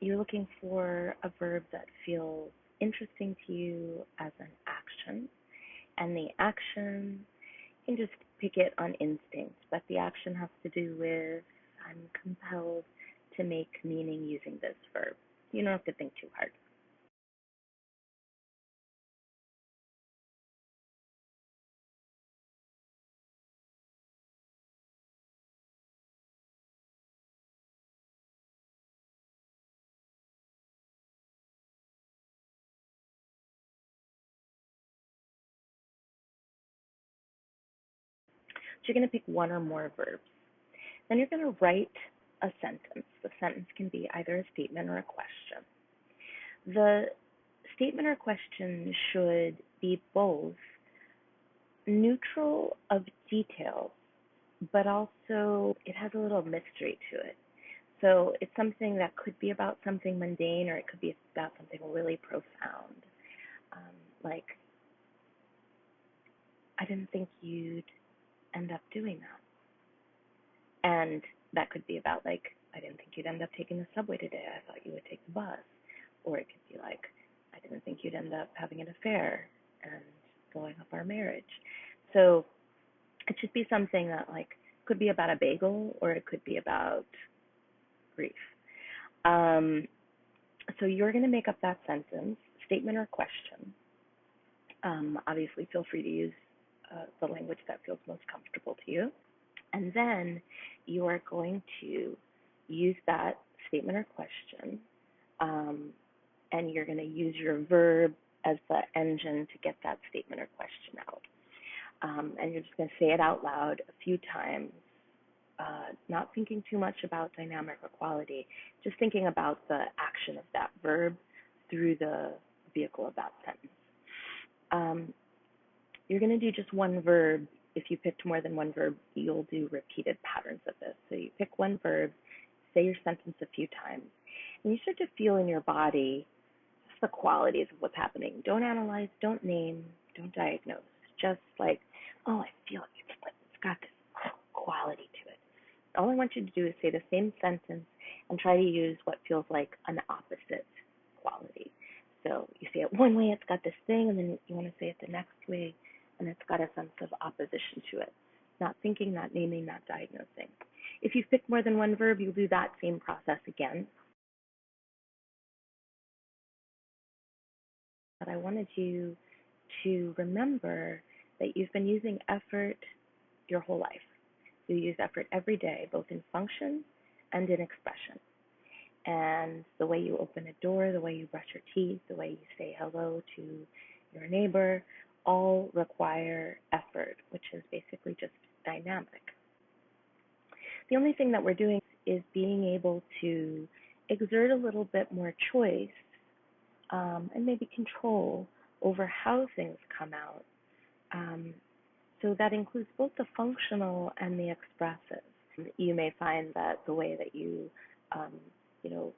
you're looking for a verb that feels interesting to you as an action, and the action, you can just pick it on instinct, but the action has to do with I'm compelled to make meaning using this verb. You don't have to think too hard. So you're going to pick one or more verbs. Then you're going to write a sentence. The sentence can be either a statement or a question. The statement or question should be both neutral of details, but also it has a little mystery to it. So it's something that could be about something mundane, or it could be about something really profound. Like, I didn't think you'd end up doing that. And that could be about, like, I didn't think you'd end up taking the subway today. I thought you would take the bus. Or it could be like, I didn't think you'd end up having an affair and blowing up our marriage. So it should be something that, like, could be about a bagel, or it could be about grief. So you're going to make up that sentence, statement or question. Obviously, feel free to use the language that feels most comfortable to you. And then you are going to use that statement or question, and you're going to use your verb as the engine to get that statement or question out. And you're just going to say it out loud a few times, not thinking too much about dynamic or quality, just thinking about the action of that verb through the vehicle of that sentence. You're going to do just one verb. If you picked more than one verb, you'll do repeated patterns of this. So you pick one verb, say your sentence a few times, and you start to feel in your body just the qualities of what's happening. Don't analyze, don't name, don't diagnose. Just like, oh, I feel it. It's got this quality to it. All I want you to do is say the same sentence and try to use what feels like an opposite quality. So you say it one way, it's got this thing, and then you want to say it the next way, and it's got a sense of opposition to it. Not thinking, not naming, not diagnosing. If you've picked more than one verb, you'll do that same process again. But I wanted you to remember that you've been using effort your whole life. You use effort every day, both in function and in expression. And the way you open a door, the way you brush your teeth, the way you say hello to your neighbor, all require effort, which is basically just dynamic. The only thing that we're doing is being able to exert a little bit more choice, and maybe control over how things come out. So that includes both the functional and the expressive. You may find that the way that um, you know,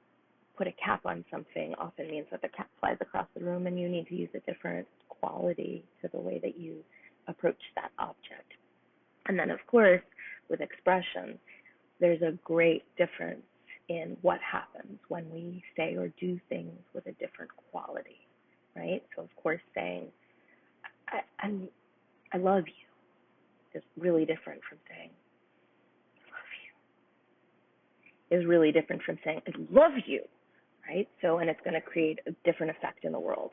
put a cap on something often means that the cap flies across the room, and you need to use a different quality to the way that you approach that object. And then, of course, with expression, there's a great difference in what happens when we say or do things with a different quality, right? So, of course, saying, I love you is really different from saying, I love you, is really different from saying, I love you, right? So, and it's going to create a different effect in the world.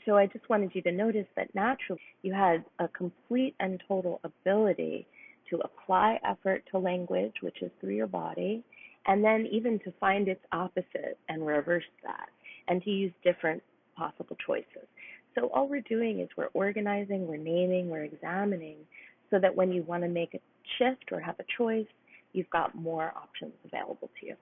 So I just wanted you to notice that naturally you had a complete and total ability to apply effort to language, which is through your body, and then even to find its opposite and reverse that, and to use different possible choices. So all we're doing is we're organizing, we're naming, we're examining, so that when you want to make a shift or have a choice, you've got more options available to you.